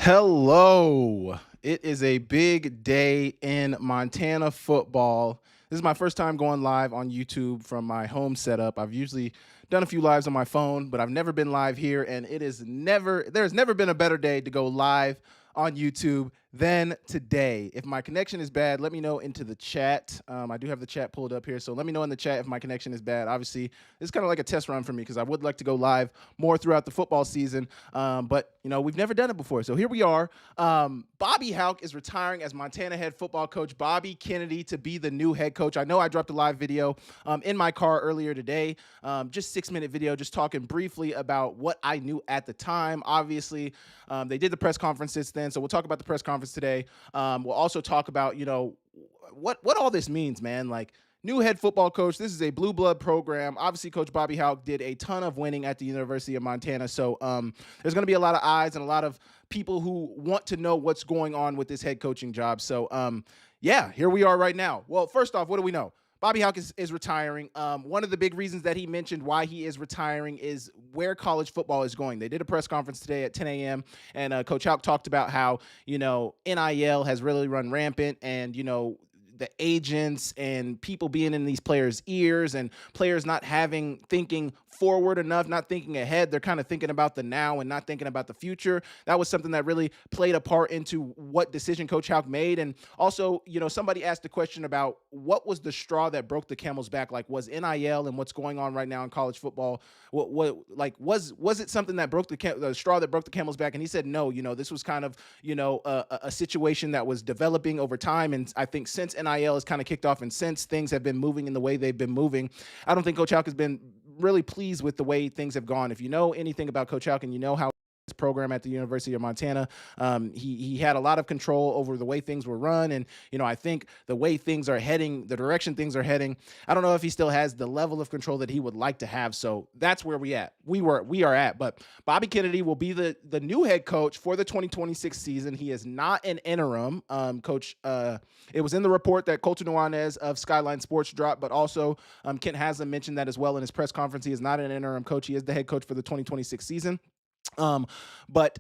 Hello. It is a big day in Montana football. This is my first time going live on YouTube from my home setup. I've usually done a few lives on my phone, but I've never been live here, and there's never been a better day to go live on YouTube than today. If my connection is bad, let me know into the chat. I do have the chat pulled up here, so let me know in the chat if my connection is bad. Obviously, it's kind of like a test run for me because I would like to go live more throughout the football season, but we've never done it before. So here we are. Bobby Hauck is retiring as Montana head football coach. Bobby Kennedy to be the new head coach. I know I dropped a live video in my car earlier today, just 6-minute video, just talking briefly about what I knew at the time. Obviously, they did the press conference since then, so we'll talk about the press conference today. We'll also talk about what all this means, man. Like, new head football coach. This is a blue blood program. Obviously, Coach Bobby Hauck did a ton of winning at the University of Montana. So there's going to be a lot of eyes and a lot of people who want to know what's going on with this head coaching job. So, yeah, here we are right now. Well, first off, what do we know? Bobby Hauck is retiring. One of the big reasons that he mentioned why he is retiring is where college football is going. They did a press conference today at 10 a.m., and Coach Hauck talked about how, NIL has really run rampant, and, the agents and people being in these players' ears and players not thinking forward enough, not thinking ahead. They're kind of thinking about the now and not thinking about the future. That was something that really played a part into what decision Coach Hauck made. And also, somebody asked the question about what was the straw that broke the camel's back? Like, was NIL and what's going on right now in college football, was it something that broke the straw that broke the camel's back? And he said, no, this was kind of, a situation that was developing over time. And I think since NIL has kind of kicked off and since things have been moving in the way they've been moving, I don't think Coach Hauck has been really pleased with the way things have gone. If you know anything about Coach Hauck and you know how his program at the University of Montana, he had a lot of control over the way things were run. And, I think the way things are heading, the direction things are heading, I don't know if he still has the level of control that he would like to have. So that's where we are at. But Bobby Kennedy will be the new head coach for the 2026 season. He is not an interim coach. It was in the report that Colton Nuanez of Skyline Sports dropped, but also Kent Haslam mentioned that as well in his press conference. He is not an interim coach. He is the head coach for the 2026 season. But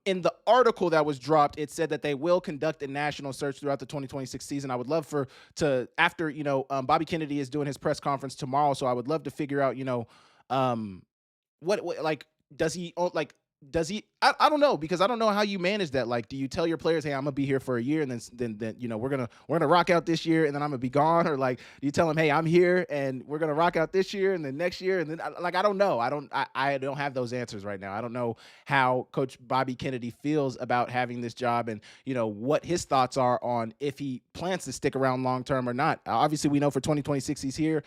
in the article that was dropped, it said that they will conduct a national search throughout the 2026 season. I would love after Bobby Kennedy is doing his press conference tomorrow, so I would love to figure out, does he I don't know, because I don't know how you manage that. Like, do you tell your players, hey, I'm gonna be here for a year, and then we're gonna rock out this year, and then I'm gonna be gone? Or like, do you tell them, hey, I'm here and we're gonna rock out this year and then next year? And then I don't know. I don't have those answers right now. I don't know how Coach Bobby Kennedy feels about having this job, and what his thoughts are on if he plans to stick around long term or not. Obviously, we know for 2026 he's here.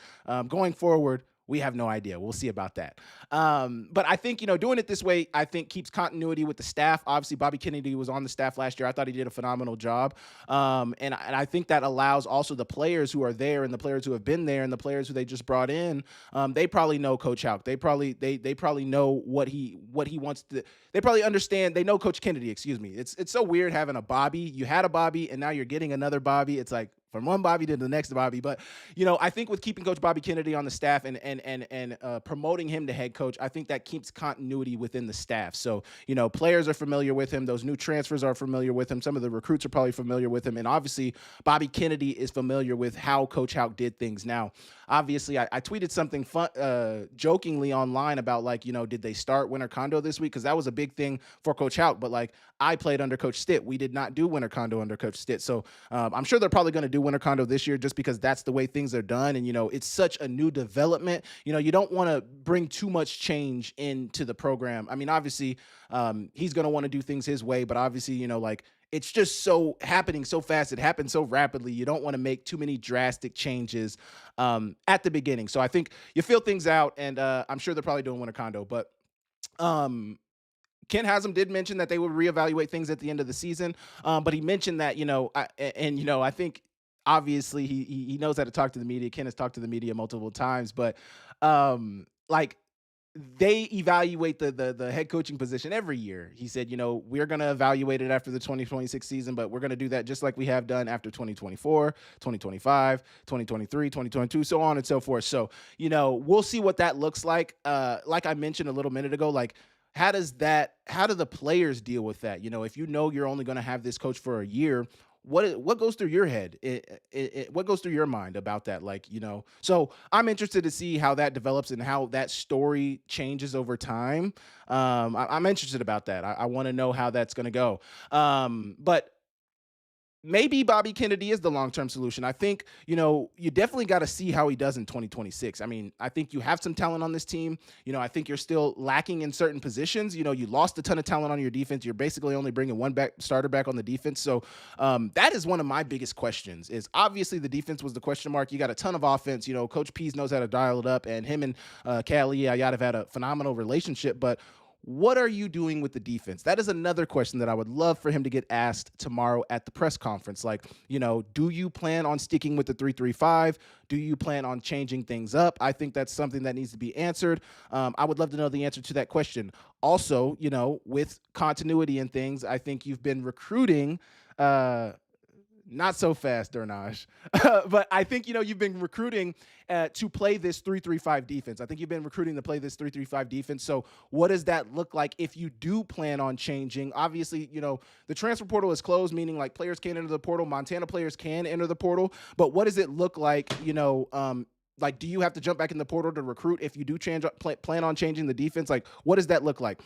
Going forward, we have no idea. We'll see about that. But I think, doing it this way, I think keeps continuity with the staff. Obviously, Bobby Kennedy was on the staff last year. I thought he did a phenomenal job. And I think that allows also the players who are there and the players who have been there and the players who they just brought in, they probably know Coach Hauck. They probably know what he wants to. They probably understand. They know Coach Kennedy, excuse me. It's so weird having a Bobby. You had a Bobby and now you're getting another Bobby. It's like, from one Bobby to the next Bobby. But, I think with keeping Coach Bobby Kennedy on the staff and promoting him to head coach, I think that keeps continuity within the staff. So, players are familiar with him. Those new transfers are familiar with him. Some of the recruits are probably familiar with him. And obviously, Bobby Kennedy is familiar with how Coach Hauck did things. Now, obviously, I tweeted something jokingly online about, like, did they start Winter Condo this week? Because that was a big thing for Coach Hauck. But, like, I played under Coach Stitt. We did not do Winter Condo under Coach Stitt. So I'm sure they're probably going to do Winter Condo this year just because that's the way things are done. And, it's such a new development. You don't want to bring too much change into the program. I mean, obviously, he's going to want to do things his way. But obviously, it's just so happening so fast. It happens so rapidly. You don't want to make too many drastic changes at the beginning. So I think you feel things out, and I'm sure they're probably doing Winter Condo. But Ken Haslam did mention that they would reevaluate things at the end of the season. But he mentioned that, I think obviously he knows how to talk to the media. Ken has talked to the media multiple times, but they evaluate the head coaching position every year. He said, we're going to evaluate it after the 2026 season, but we're going to do that just like we have done after 2024, 2025, 2023, 2022, so on and so forth. So, we'll see what that looks like. Like I mentioned a little minute ago, like, how do the players deal with that? If you know you're only going to have this coach for a year, what goes through your head? What goes through your mind about that? Like, so I'm interested to see how that develops and how that story changes over time. I'm interested about that. I want to know how that's going to go. But maybe Bobby Kennedy is the long-term solution. I think, you definitely got to see how he does in 2026. I mean, I think you have some talent on this team. I think you're still lacking in certain positions. You lost a ton of talent on your defense. You're basically only bringing one starter back on the defense. So that is one of my biggest questions. Is obviously the defense was the question mark. You got a ton of offense. Coach Pease knows how to dial it up, and him and Callie Ayat have had a phenomenal relationship. But what are you doing with the defense? That is another question that I would love for him to get asked tomorrow at the press conference. Like, do you plan on sticking with the 3-3-5? Do you plan on changing things up? I think that's something that needs to be answered. I would love to know the answer to that question. Also, with continuity and things, I think you've been recruiting. Not so fast, Durnage. But I think, you've been recruiting to play this 3-3-5 defense. I think you've been recruiting to play this 3-3-5 defense. So what does that look like if you do plan on changing? Obviously, the transfer portal is closed, meaning like players can't enter the portal. Montana players can enter the portal. But what does it look like, like, do you have to jump back in the portal to recruit if you do plan on changing the defense? Like, what does that look like?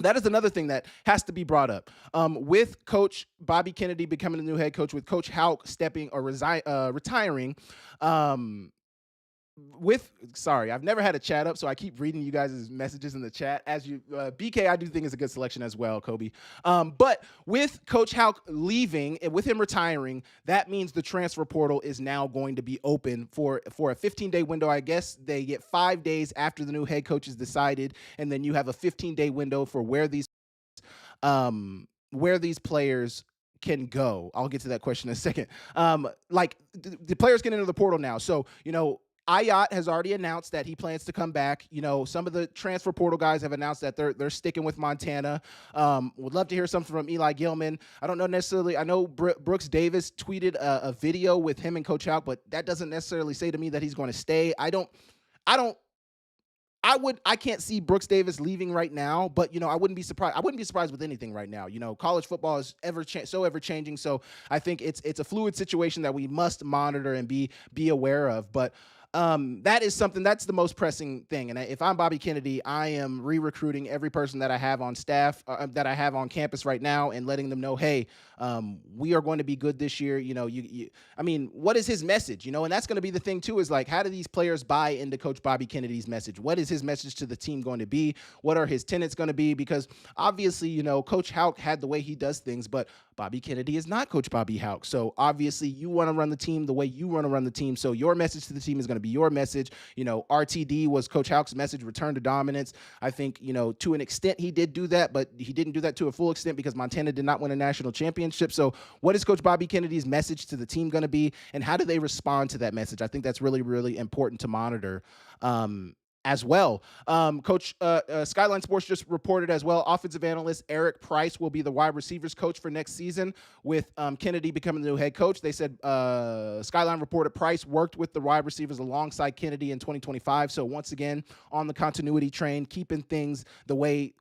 That is another thing that has to be brought up. With Coach Bobby Kennedy becoming the new head coach, with Coach Hauck retiring, sorry, I've never had a chat up, so I keep reading you guys' messages in the chat. BK, I do think is a good selection as well, Kobe. But with Coach Hauck leaving and with him retiring, that means the transfer portal is now going to be open for a 15-day window. I guess they get 5 days after the new head coach is decided, and then you have a 15-day window for where these players can go. I'll get to that question in a second. The players can enter the portal now. So, Ayat has already announced that he plans to come back. Some of the transfer portal guys have announced that they're sticking with Montana. Would love to hear something from Eli Gilman. I don't know necessarily. I know Brooks Davis tweeted a video with him and Coach Hauck, but that doesn't necessarily say to me that he's going to stay. I can't see Brooks Davis leaving right now, but I wouldn't be surprised. I wouldn't be surprised with anything right now. College football is ever changing, so I think it's a fluid situation that we must monitor and be aware of. But that is something that's the most pressing thing. And if I'm Bobby Kennedy, I am re-recruiting every person that I have on staff, that I have on campus right now, and letting them know, hey, we are going to be good this year. I mean, what is his message? And that's going to be the thing too, is like, how do these players buy into Coach Bobby Kennedy's message? What is his message to the team going to be? What are his tenets going to be? Because obviously, Coach Hauck had the way he does things, but Bobby Kennedy is not Coach Bobby Hauck. So obviously you want to run the team the way you want to run the team. So your message to the team is going to be your message. RTD was Coach Hauck's message, return to dominance. I think, to an extent he did do that, but he didn't do that to a full extent because Montana did not win a national championship. So what is Coach Bobby Kennedy's message to the team going to be, and how do they respond to that message? I think that's really, really important to monitor. As well. Coach Skyline Sports just reported as well, offensive analyst Eric Price will be the wide receivers coach for next season with Kennedy becoming the new head coach. They said Skyline reported Price worked with the wide receivers alongside Kennedy in 2025. So once again, on the continuity train, keeping things the way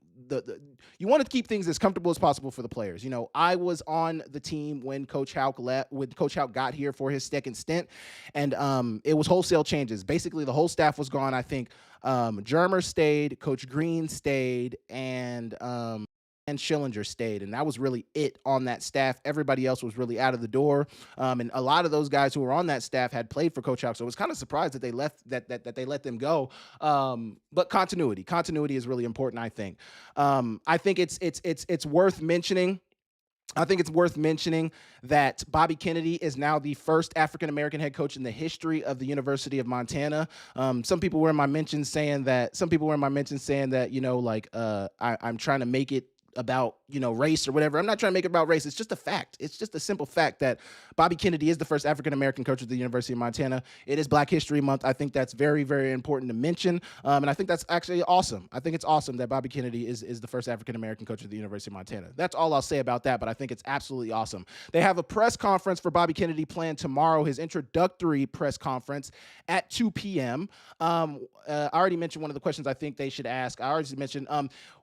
you want to keep things as comfortable as possible for the players. I was on the team when Coach Hauck got here for his second stint, and it was wholesale changes. Basically, the whole staff was gone. I think Germer stayed, Coach Green stayed, and Schillinger stayed, and that was really it on that staff. Everybody else was really out of the door, and a lot of those guys who were on that staff had played for Coach Hauck, so I was kind of surprised that they left, that they let them go. But continuity is really important. I think it's worth mentioning. I think it's worth mentioning that Bobby Kennedy is now the first African-American head coach in the history of the University of Montana. Some people were in my mentions saying that, I'm trying to make it about, race or whatever. I'm not trying to make it about race. It's just a fact. It's just a simple fact that Bobby Kennedy is the first African-American coach of the University of Montana. It is Black History Month. I think that's very, very important to mention. And I think that's actually awesome. I think it's awesome that Bobby Kennedy is the first African-American coach of the University of Montana. That's all I'll say about that, but I think it's absolutely awesome. They have a press conference for Bobby Kennedy planned tomorrow, his introductory press conference at 2 p.m. I already mentioned one of the questions I think they should ask. I already mentioned,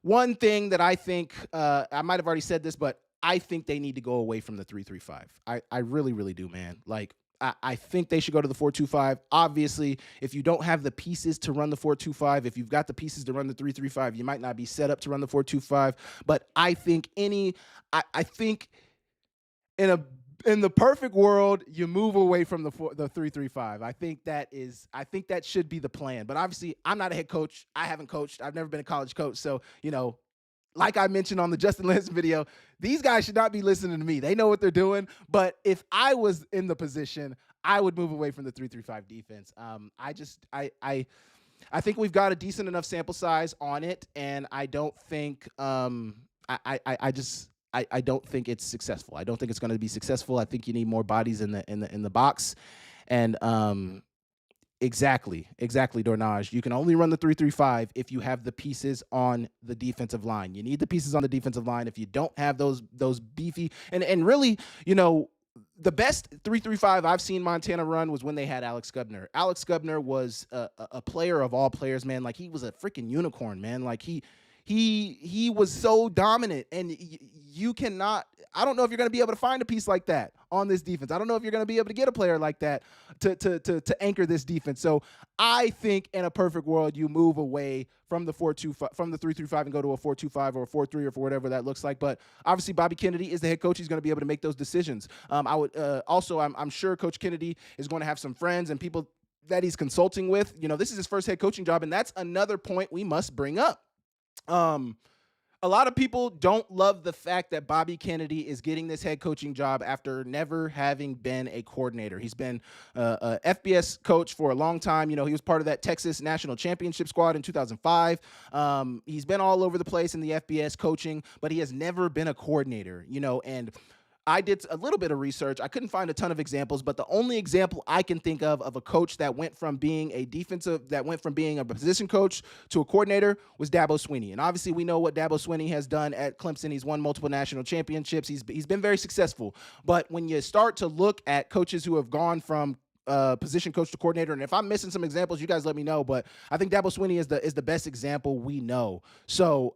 one thing that I think I might have already said this, but I think they need to go away from the 3-3-5. I really, really do, man. Like I think they should go to the 4-2-5. Obviously, if you don't have the pieces to run the 4-2-5, if you've got the pieces to run the 3-3-5, you might not be set up to run the 4-2-5. But I think I think in a in the perfect world, you move away from the 3-3-5. I think that should be the plan. But obviously, I'm not a head coach. I haven't coached. I've never been a college coach. So, like I mentioned on the Justin Lance video, these guys should not be listening to me. They know what they're doing. But if I was in the position, I would move away from the 3-3-5 defense. I think we've got a decent enough sample size on it, and I don't think I don't think it's successful. I don't think it's going to be successful. I think you need more bodies in the box, and exactly, Dornage. You can only run the 3-3-5 if you have the pieces on the defensive line. You need the pieces on the defensive line. If you don't have those beefy and really, the best 3-3-5 I've seen Montana run was when they had Alex Gubner. Alex Gubner was a player of all players, man. Like, he was a freaking unicorn, man. Like, he was so dominant, and you cannot. I don't know if you're going to be able to find a piece like that on this defense. I don't know if you're going to be able to get a player like that to anchor this defense. So I think in a perfect world, you move away from the 4-2-5, from the 3-3-5, and go to a 4-2-5 or a 4-3 or for whatever that looks like. But obviously, Bobby Kennedy is the head coach. He's going to be able to make those decisions. I'm sure Coach Kennedy is going to have some friends and people that he's consulting with. This is his first head coaching job, and that's another point we must bring up. A lot of people don't love the fact that Bobby Kennedy is getting this head coaching job after never having been a coordinator. He's been a FBS coach for a long time. He was part of that Texas National Championship squad in 2005. He's been all over the place in the FBS coaching, but he has never been a coordinator, and I did a little bit of research. I couldn't find a ton of examples, but the only example I can think of a coach that went from being a position coach to a coordinator was Dabo Swinney. And obviously we know what Dabo Swinney has done at Clemson. He's won multiple national championships. He's been very successful. But when you start to look at coaches who have gone from position coach to coordinator, and if I'm missing some examples, you guys let me know, but I think Dabo Swinney is the best example we know. So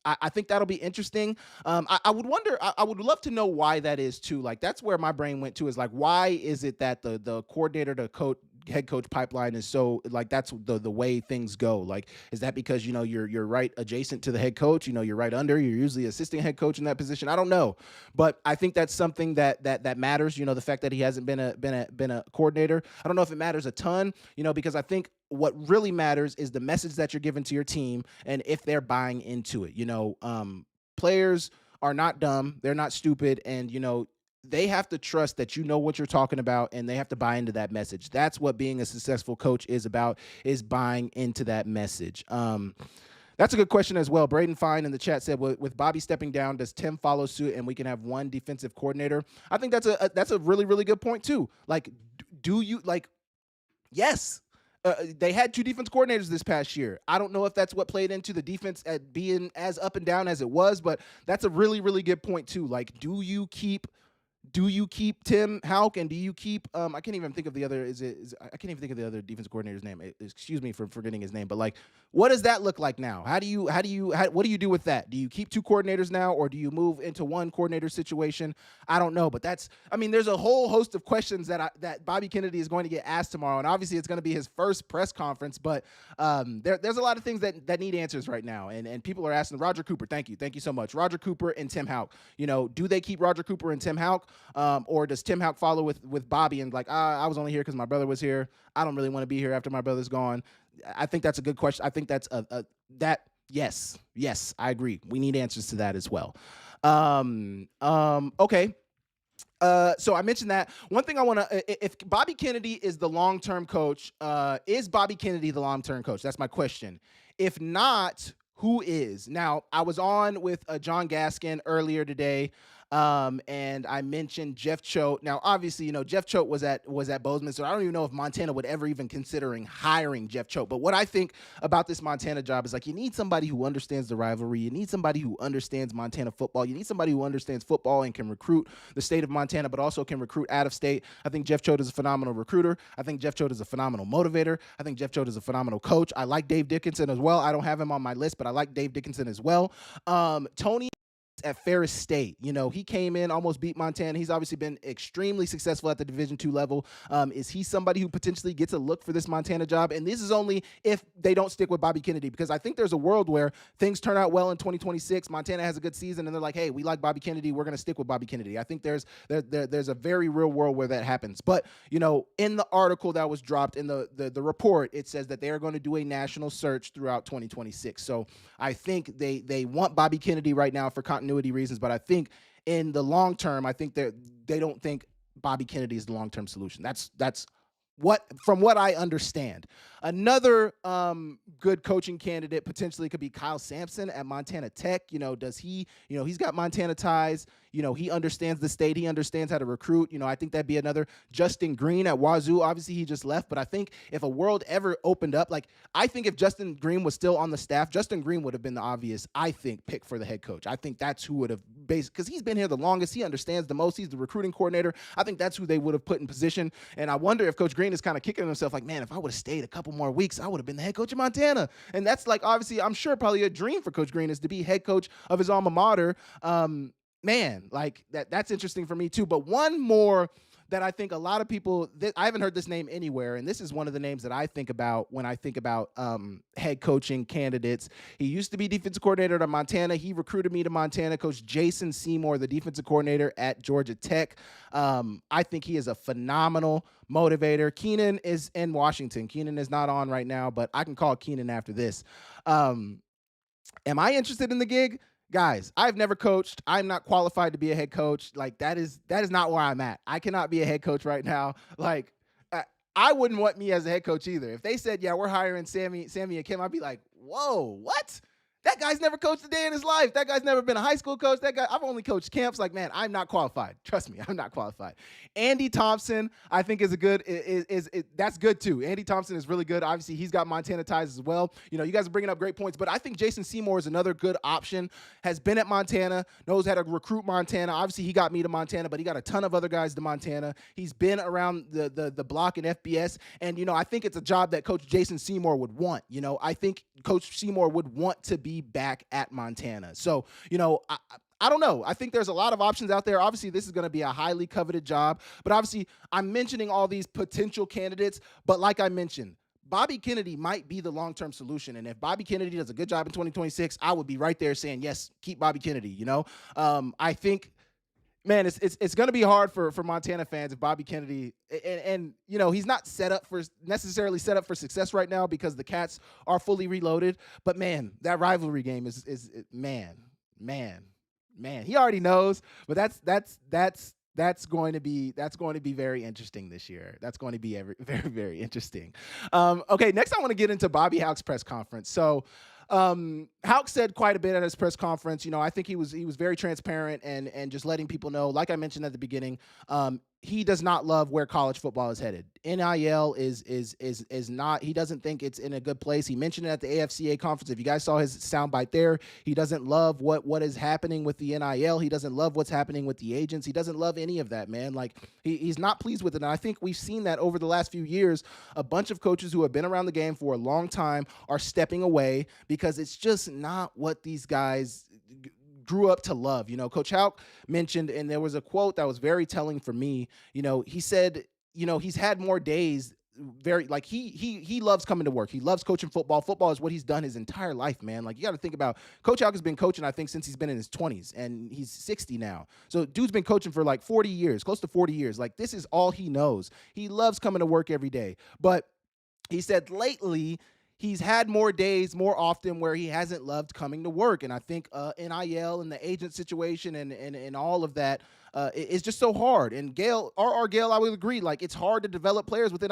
I think that'll be interesting. I would wonder, I would love to know why that is too. Like, that's where my brain went to, is like, why is it that the coordinator to head coach pipeline is so, like, that's the way things go? Like, is that because you're right adjacent to the head coach, you're right under, you're usually assisting head coach in that position? I don't know, but I think that's something that matters. The fact that he hasn't been a coordinator, I don't know if it matters a ton, because I think what really matters is the message that you're giving to your team and if they're buying into it. Players are not dumb, they're not stupid, and they have to trust that what you're talking about, and they have to buy into that message. That's what being a successful coach is about, is buying into that message. That's a good question as well. Braden Fine in the chat said, with Bobby stepping down, does Tim follow suit and we can have one defensive coordinator? I think that's a really, really good point too. Like, do you yes. They had two defense coordinators this past year. I don't know if that's what played into the defense at being as up and down as it was, but that's a really, really good point too. Like, do you keep Tim Hauck, and do you keep I can't even think of the other I can't even think of the other defensive coordinator's name. Excuse me for forgetting his name, but like, what does that look like now? What do you do with that? Do you keep two coordinators now, or do you move into one coordinator situation? I don't know, but there's a whole host of questions that Bobby Kennedy is going to get asked tomorrow, and obviously it's going to be his first press conference, but there's a lot of things that need answers right now, and people are asking. Roger Cooper, thank you so much. Roger Cooper and Tim Hauck. Do they keep Roger Cooper and Tim Hauck? Or does Tim Hauck follow with Bobby and like, I was only here because my brother was here. I don't really want to be here after my brother's gone. I think that's a good question. I think that's yes, I agree. We need answers to that as well. Okay. So I mentioned that. One thing I want to, if Bobby Kennedy is the long-term coach, is Bobby Kennedy the long-term coach? That's my question. If not, who is? Now, I was on with John Gaskin earlier today. And I mentioned Jeff Choate. Now, obviously, Jeff Choate was at Bozeman, so I don't even know if Montana would ever even considering hiring Jeff Choate. But what I think about this Montana job is like you need somebody who understands the rivalry. You need somebody who understands Montana football. You need somebody who understands football and can recruit the state of Montana, but also can recruit out of state. I think Jeff Choate is a phenomenal recruiter. I think Jeff Choate is a phenomenal motivator. I think Jeff Choate is a phenomenal coach. I like Dave Dickinson as well. I don't have him on my list, but I like Dave Dickinson as well. Tony at Ferris State. He came in, almost beat Montana. He's obviously been extremely successful at the Division II level. Is he somebody who potentially gets a look for this Montana job? And this is only if they don't stick with Bobby Kennedy, because I think there's a world where things turn out well in 2026. Montana has a good season, and they're like, hey, we like Bobby Kennedy. We're going to stick with Bobby Kennedy. I think there's a very real world where that happens. But, in the article that was dropped in the report, it says that they are going to do a national search throughout 2026. So I think they want Bobby Kennedy right now for continuity reasons, but I think in the long term, I think they don't think Bobby Kennedy is the long-term solution. That's from what I understand. Another good coaching candidate potentially could be Kyle Sampson at Montana Tech. Does he, he's got Montana ties. He understands the state. He understands how to recruit. I think that'd be another. Justin Green at Wazoo. Obviously, he just left, but I think if a world ever opened up, I think if Justin Green was still on the staff, Justin Green would have been the obvious, I think, pick for the head coach. I think that's who would have because he's been here the longest. He understands the most. He's the recruiting coordinator. I think that's who they would have put in position. And I wonder if Coach Green is kind of kicking himself like, man, if I would have stayed a couple more weeks, I would have been the head coach of Montana. And that's obviously, I'm sure probably a dream for Coach Green is to be head coach of his alma mater. Man, that's interesting for me too. But one more that I think a lot of people, I haven't heard this name anywhere, and this is one of the names that I think about when I think about head coaching candidates. He used to be defensive coordinator at Montana. He recruited me to Montana. Coach Jason Seymour, the defensive coordinator at Georgia Tech. I think he is a phenomenal motivator. Keenan is in Washington. Keenan is not on right now, but I can call Keenan after this. Am I interested in the gig? Guys, I've never coached. I'm not qualified to be a head coach. That is not where I'm at. I cannot be a head coach right now. I wouldn't want me as a head coach either. If they said, yeah, we're hiring Sammy and Kim, I'd be like, whoa, what? That guy's never coached a day in his life. That guy's never been a high school coach. I've only coached camps. Man, I'm not qualified. Trust me, I'm not qualified. Andy Thompson, I think is that's good too. Andy Thompson is really good. Obviously, he's got Montana ties as well. You guys are bringing up great points, but I think Jason Seymour is another good option. Has been at Montana, knows how to recruit Montana. Obviously, he got me to Montana, but he got a ton of other guys to Montana. He's been around the block in FBS, and I think it's a job that Coach Jason Seymour would want. I think Coach Seymour would want to be back at Montana. So, I don't know. I think there's a lot of options out there. Obviously, this is going to be a highly coveted job, but obviously I'm mentioning all these potential candidates, but like I mentioned, Bobby Kennedy might be the long-term solution. And if Bobby Kennedy does a good job in 2026, I would be right there saying, yes, keep Bobby Kennedy. I think, man, it's going to be hard for Montana fans if Bobby Kennedy and he's not necessarily set up for success right now because the Cats are fully reloaded. But man, that rivalry game is man. He already knows, but that's going to be very interesting this year. That's going to be very, very interesting. Okay, next I want to get into Bobby Hauck's press conference. So Hauck said quite a bit at his press conference. I think he was very transparent and just letting people know, like I mentioned at the beginning, he does not love where college football is headed. NIL is not, he doesn't think it's in a good place. He mentioned it at the AFCA conference. If you guys saw his soundbite there, he doesn't love what is happening with the NIL. He doesn't love what's happening with the agents. He doesn't love any of that, man. He's not pleased with it. And I think we've seen that over the last few years. A bunch of coaches who have been around the game for a long time are stepping away because it's just not what these guys grew up to love. Coach Hauck mentioned, and there was a quote that was very telling for me. He said, he's had more days he loves coming to work. He loves coaching football. Football is what he's done his entire life, man. You got to think about Coach Hauck has been coaching, I think, since he's been in his 20s, and he's 60 now. So dude's been coaching for 40 years, close to 40 years. This is all he knows. He loves coming to work every day. But he said lately, he's had more days more often where he hasn't loved coming to work. And I think NIL and the agent situation and all of that is just so hard. And Gail, I would agree, it's hard to develop players within,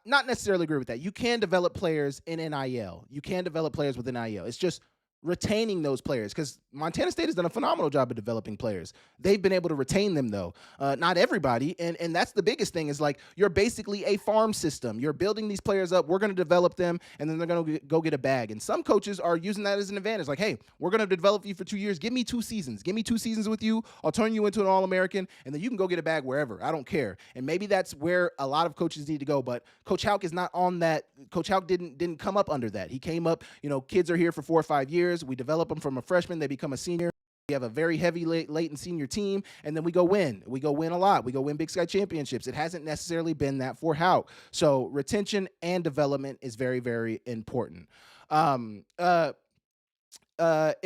not necessarily agree with that. You can develop players in NIL. You can develop players with NIL. It's just retaining those players, because Montana State has done a phenomenal job of developing players. They've been able to retain them, though. Not everybody, and that's the biggest thing is like you're basically a farm system. You're building these players up. We're going to develop them, and then they're going to go get a bag. And some coaches are using that as an advantage. Like, hey, we're going to develop you for 2 years. Give me 2 seasons. Give me 2 seasons with you. I'll turn you into an All-American, and then you can go get a bag wherever. I don't care. And maybe that's where a lot of coaches need to go. But Coach Hauck is not on that. Coach Hauck didn't come up under that. He came up. Kids are here for 4 or 5 years. We develop them from a freshman. They become a senior. We have a very heavy late and senior team, and then we go win. We go win a lot. We go win Big Sky championships. It hasn't necessarily been that for Hauck. So retention and development is very, very important. It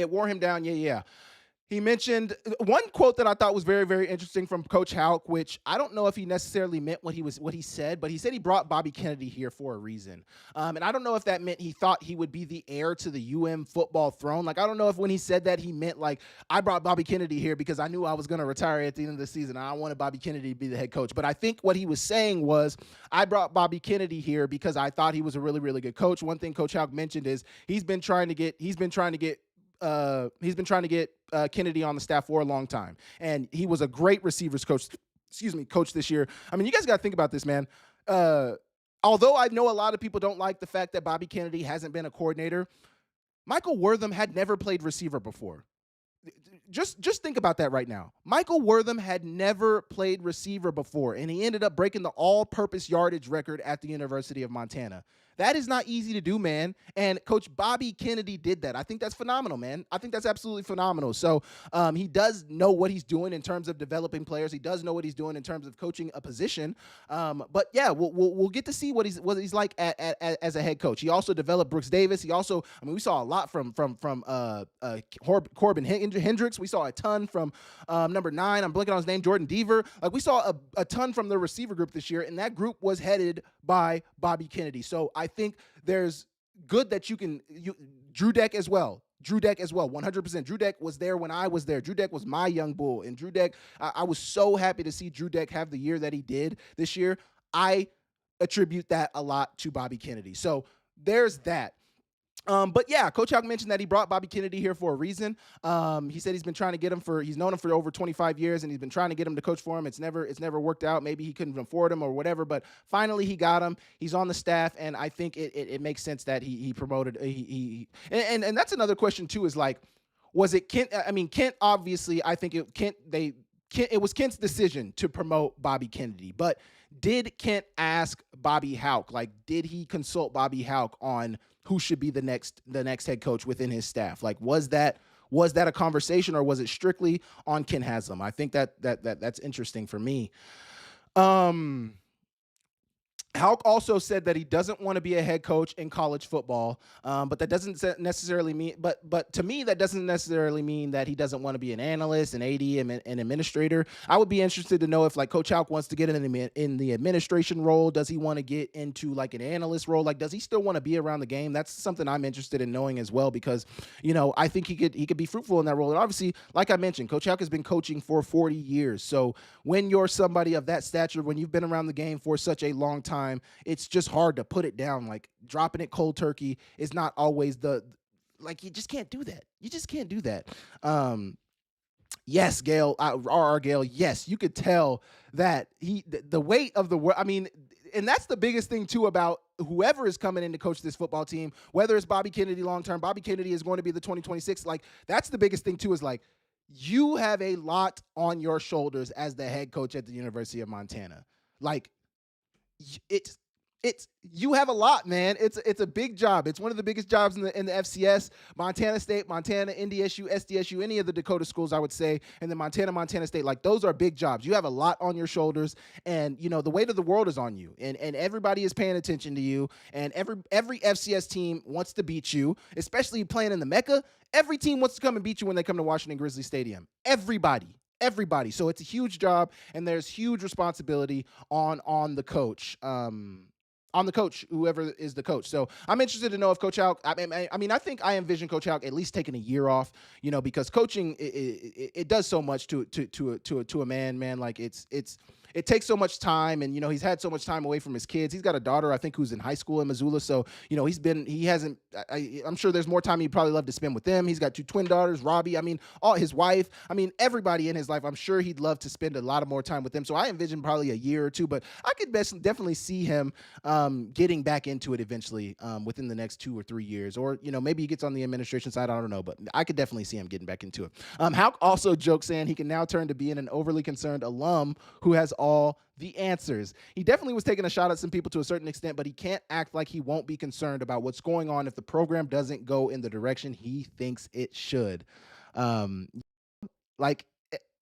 wore him down. Yeah. He mentioned one quote that I thought was very, very interesting from Coach Hauck, which I don't know if he necessarily meant what he said, but he said he brought Bobby Kennedy here for a reason. And I don't know if that meant he thought he would be the heir to the football throne. Like, I don't know if when he said that, he meant like, I brought Bobby Kennedy here because I knew I was going to retire at the end of the season. I wanted Bobby Kennedy to be the head coach. But I think what he was saying was, I brought Bobby Kennedy here because I thought he was a really, really good coach. One thing Coach Hauck mentioned is he's been trying to get Kennedy on the staff for a long time, and he was a great receivers coach this year. I mean, you guys got to think about this, man. Although I know a lot of people don't like the fact that Bobby Kennedy hasn't been a coordinator, Michael Wortham had never played receiver before. Just think about that right now. Michael Wortham had never played receiver before, and he ended up breaking the all-purpose yardage record at the University of Montana. That is not easy to do, man. And Coach Bobby Kennedy did that. I think that's phenomenal, man. I think that's absolutely phenomenal. So he does know what he's doing in terms of developing players. He does know what he's doing in terms of coaching a position. But yeah, we'll get to see what he's like as a head coach. He also developed Brooks Davis. He also, we saw a lot from Corbin Hendricks. We saw a ton from number 9. I'm blanking on his name, Jordan Deaver. Like, we saw a ton from the receiver group this year, and that group was headed by Bobby Kennedy. So I think there's good that Drew Deck as well. 100%. Drew Deck was there when I was there. Drew Deck was my young bull. And Drew Deck, I was so happy to see Drew Deck have the year that he did this year. I attribute that a lot to Bobby Kennedy. So there's that. But yeah, Coach Hauck mentioned that he brought Bobby Kennedy here for a reason. He said he's been trying to get him he's known him for over 25 years, and he's been trying to get him to coach for him. It's never worked out. Maybe he couldn't afford him or whatever, but finally he got him. He's on the staff, and I think it makes sense that he promoted. And that's another question too, is like, was it Kent? I mean, Kent, obviously, I think it was Kent's decision to promote Bobby Kennedy, but did Kent ask Bobby Hauck? Like, did he consult Bobby Hauck on who should be the next head coach within his staff? Like, was that a conversation, or was it strictly on Kent Haslam? I think that's interesting for me. Hauck also said that he doesn't want to be a head coach in college football, but that doesn't necessarily mean. But to me, that doesn't necessarily mean that he doesn't want to be an analyst, an AD, an administrator. I would be interested to know if, like, Coach Hauck wants to get in the administration role. Does he want to get into like an analyst role? Like, does he still want to be around the game? That's something I'm interested in knowing as well, because I think he could be fruitful in that role. And obviously, like I mentioned, Coach Hauck has been coaching for 40 years. So when you're somebody of that stature, when you've been around the game for such a long time, it's just hard to put it down. Like, dropping it cold turkey is not always you just can't do that. You just can't do that. Yes, Gail, RR Gail, yes, you could tell that the weight of the world. I mean, and that's the biggest thing too about whoever is coming in to coach this football team, whether it's Bobby Kennedy long-term. Bobby Kennedy is going to be the 2026. Like, that's the biggest thing too, is like, you have a lot on your shoulders as the head coach at the University of Montana. Like, you have a lot, man. It's a big job. It's one of the biggest jobs in the FCS. Montana State, Montana, NDSU, SDSU, any of the Dakota schools, I would say, and then Montana State. Like, those are big jobs. You have a lot on your shoulders, and the weight of the world is on you, and everybody is paying attention to you, and every FCS team wants to beat you, especially playing in the Mecca. Every team wants to come and beat you when they come to Washington Grizzly Stadium. Everybody. So it's a huge job, and there's huge responsibility on the coach. On the coach, whoever is the coach. So I'm interested to know if Coach Hauck. I mean, I think I envision Coach Hauck at least taking a year off. Because coaching it does so much to a man. Like, it's it takes so much time, and he's had so much time away from his kids. He's got a daughter, I think, who's in high school in Missoula. So he hasn't. I'm sure there's more time he'd probably love to spend with them. He's got two twin daughters, Robbie. I mean, all his wife. I mean, everybody in his life. I'm sure he'd love to spend a lot of more time with them. So I envision probably a year or two, but I could definitely see him getting back into it eventually within the next 2 or 3 years, or maybe he gets on the administration side. I don't know, but I could definitely see him getting back into it. Hauck also jokes saying he can now turn to being an overly concerned alum who has all the answers. He definitely was taking a shot at some people to a certain extent, but he can't act like he won't be concerned about what's going on if the program doesn't go in the direction he thinks it should. Um, like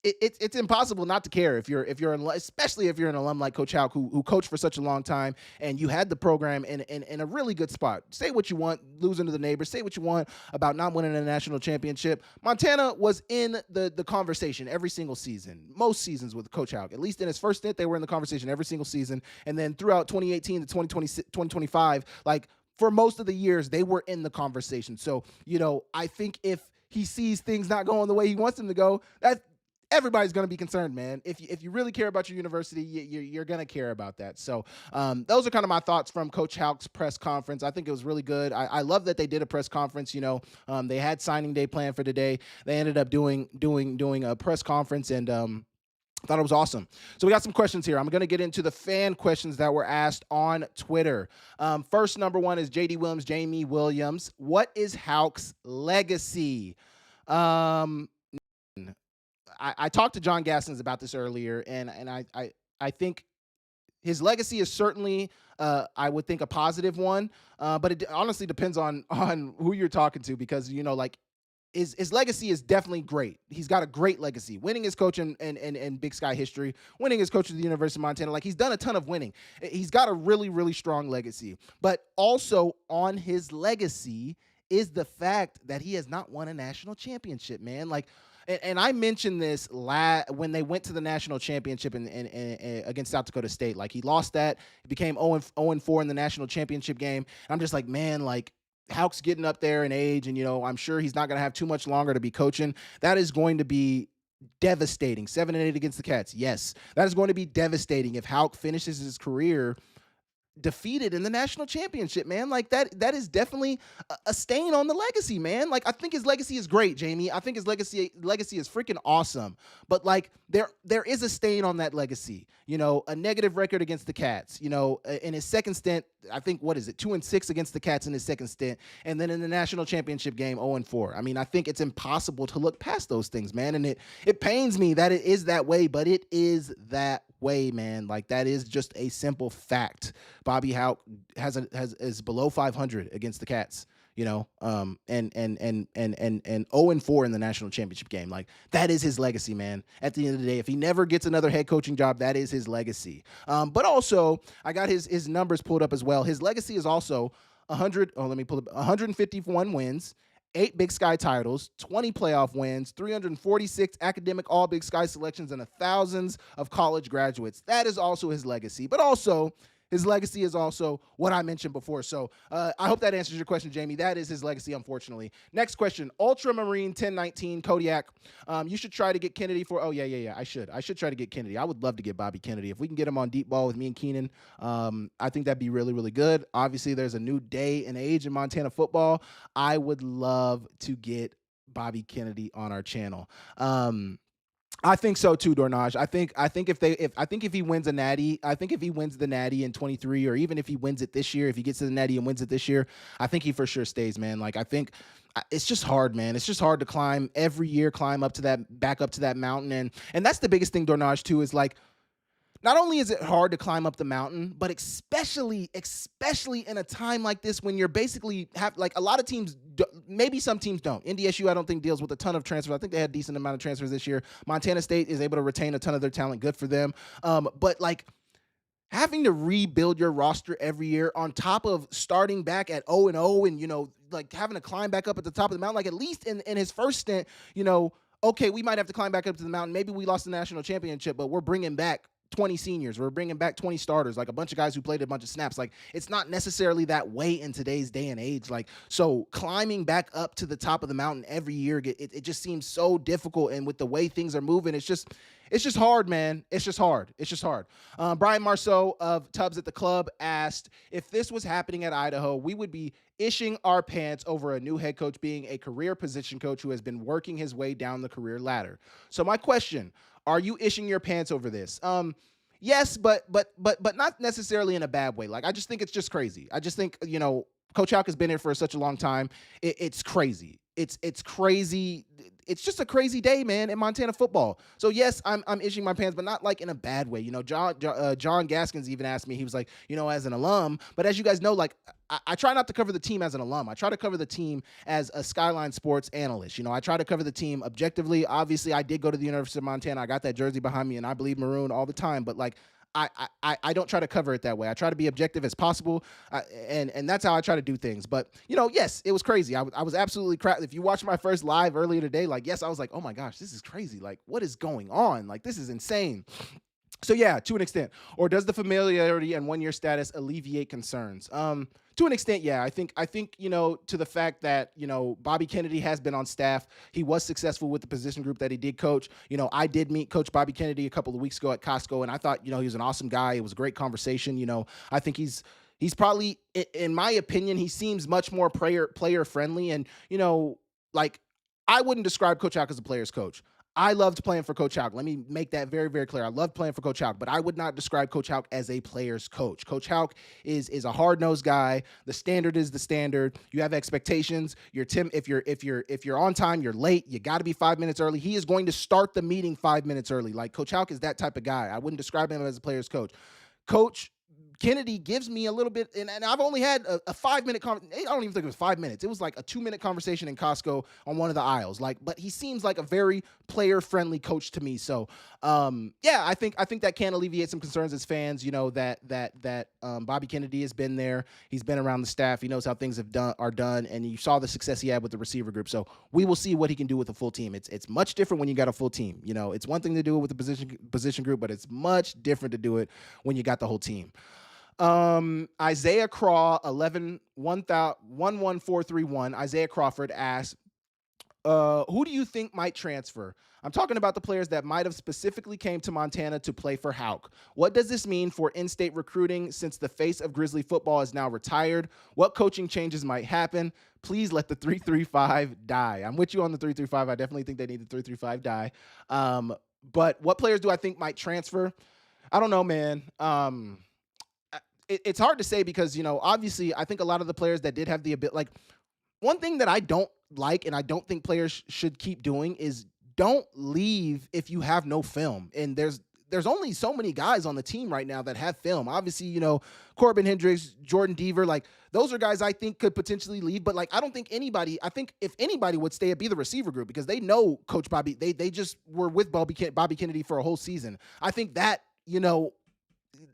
it's impossible not to care especially if you're an alum like Coach Hauck, who coached for such a long time, and you had the program in a really good spot. Say what you want, losing to the neighbors. Say what you want about not winning a national championship. Montana was in the conversation every single season, most seasons with Coach Hauck. At least in his first stint, they were in the conversation every single season, and then throughout 2018 to 2025, like for most of the years, they were in the conversation. So I think if he sees things not going the way he wants them to go, everybody's going to be concerned, man. If you really care about your university, you're going to care about that. So those are kind of my thoughts from Coach Hauck's press conference. I think it was really good. I love that they did a press conference. They had signing day planned for today. They ended up doing a press conference, and I thought it was awesome. So we got some questions here. I'm going to get into the fan questions that were asked on Twitter. First, number one is JD Williams, Jamie Williams. What is Hauck's legacy? I talked to John Gaskins about this earlier, and I think his legacy is certainly, I would think, a positive one, but it honestly depends on who you're talking to, because his legacy is definitely great. He's got a great legacy, winning as coach in Big Sky history, winning as coach at the University of Montana. Like, he's done a ton of winning. He's got a really, really strong legacy. But also on his legacy is the fact that he has not won a national championship, man. And I mentioned this when they went to the national championship against South Dakota State. Like, he lost that. He became 0-4 in the national championship game. And I'm just like, man, Hauck's getting up there in age, and I'm sure he's not going to have too much longer to be coaching. That is going to be devastating. 7-8 against the Cats. Yes, that is going to be devastating if Hauck finishes his career defeated in the national championship, man. Like, that is definitely a stain on the legacy, man. Like, I think his legacy is great, Jamie. I think his legacy is freaking awesome. But there is a stain on that legacy. A negative record against the Cats. In his second stint, I think, 2-6 against the Cats in his second stint, and then in the national championship game, 0-4. I mean, I think it's impossible to look past those things, man. And it pains me that it is that way, but it is that way, man. Like, that is just a simple fact. Bobby Hauck is below 500 against the Cats, and 0-4 in the national championship game. Like, that is his legacy, man. At the end of the day, if he never gets another head coaching job, that is his legacy. But also, I got his numbers pulled up as well. His legacy is also 151 wins, 8 Big Sky titles, 20 playoff wins, 346 academic all Big Sky selections, and thousands of college graduates. That is also his legacy. But also, his legacy is also what I mentioned before. So I hope that answers your question, Jamie. That is his legacy, unfortunately. Next question, Ultramarine 1019 Kodiak. You should try to get Kennedy for. Oh, yeah. I should try to get Kennedy. I would love to get Bobby Kennedy. If we can get him on deep ball with me and Keenan, I think that'd be really, really good. Obviously, there's a new day and age in Montana football. I would love to get Bobby Kennedy on our channel. I think so too, Dornage. I think if he wins a natty, I think if he wins the natty in 23, or even if he wins it this year, if he gets to the natty and wins it this year, I think he for sure stays, man. Like, I think it's just hard, man. It's just hard to climb every year, back up to that mountain, and that's the biggest thing, Dornage, too, is like, not only is it hard to climb up the mountain, but especially in a time like this, when you're basically a lot of teams, maybe some teams don't. NDSU, I don't think, deals with a ton of transfers. I think they had a decent amount of transfers this year. Montana State is able to retain a ton of their talent. Good for them. But having to rebuild your roster every year on top of starting back at 0-0 and, having to climb back up at the top of the mountain, at least in his first stint, okay, we might have to climb back up to the mountain. Maybe we lost the national championship, but we're bringing back 20 seniors. We're bringing back 20 starters, like a bunch of guys who played a bunch of snaps. Like, it's not necessarily that way in today's day and age. Like, so climbing back up to the top of the mountain every year, it just seems so difficult. And with the way things are moving, it's just hard, man. It's just hard. It's just hard. Brian Marceau of Tubbs at the Club asked, if this was happening at Idaho, we would be ishing our pants over a new head coach being a career position coach who has been working his way down the career ladder. So my question, are you ishing your pants over this? Yes, but not necessarily in a bad way. Like, I just think it's just crazy. I just think, Coach Hauck has been here for such a long time. It's crazy. It's crazy. It's just a crazy day, man, in Montana football. So yes, I'm itching my pants, but not like in a bad way. John Gaskins even asked me. He was like, as an alum. But as you guys know, like, I try not to cover the team as an alum. I try to cover the team as a Skyline Sports analyst. I try to cover the team objectively. Obviously, I did go to the University of Montana. I got that jersey behind me, and I believe maroon all the time. But like, I don't try to cover it that way. I try to be objective as possible, and that's how I try to do things. But, yes, it was crazy. I was absolutely crap. If you watched my first live earlier today, like, yes, I was like, oh my gosh, this is crazy. Like, what is going on? Like, this is insane. So yeah, to an extent. Or does the familiarity and one-year status alleviate concerns? To an extent, yeah. I think, to the fact that, Bobby Kennedy has been on staff. He was successful with the position group that he did coach. I did meet Coach Bobby Kennedy a couple of weeks ago at Costco, and I thought, he was an awesome guy. It was a great conversation. I think he's probably, in my opinion, he seems much more player friendly. And, like, I wouldn't describe Coach Hauck as a player's coach. I loved playing for Coach Hauck. Let me make that very, very clear. I loved playing for Coach Hauck, but I would not describe Coach Hauck as a player's coach. Coach Hauck is a hard-nosed guy. The standard is the standard. You have expectations. If you're on time, you're late. You got to be 5 minutes early. He is going to start the meeting 5 minutes early. Like, Coach Hauck is that type of guy. I wouldn't describe him as a player's coach. Coach Kennedy gives me a little bit, and I've only had a 5 minute conversation. I don't even think it was 5 minutes. It was like a 2 minute conversation in Costco on one of the aisles. Like, but he seems like a very player friendly coach to me. So, yeah, I think that can alleviate some concerns as fans. That Bobby Kennedy has been there. He's been around the staff. He knows how things are done, and you saw the success he had with the receiver group. So we will see what he can do with a full team. It's much different when you got a full team. It's one thing to do it with the position group, but it's much different to do it when you got the whole team. Isaiah Craw 11431. Isaiah Crawford asks, who do you think might transfer? I'm talking about the players that might have specifically came to Montana to play for Hauck. What does this mean for in-state recruiting since the face of Grizzly football is now retired? What coaching changes might happen? Please let the 335 die. I'm with you on the 335. I definitely think they need the 335 die. But what players do I think might transfer? I don't know, man. It's hard to say because, obviously I think a lot of the players that did have the ability, like, one thing that I don't like and I don't think players should keep doing is don't leave if you have no film. And there's only so many guys on the team right now that have film. Obviously, Corbin Hendricks, Jordan Deaver, like, those are guys I think could potentially leave. But, like, I think if anybody would stay, it'd be the receiver group because they know Coach Bobby. They just were with Bobby Kennedy for a whole season. I think that,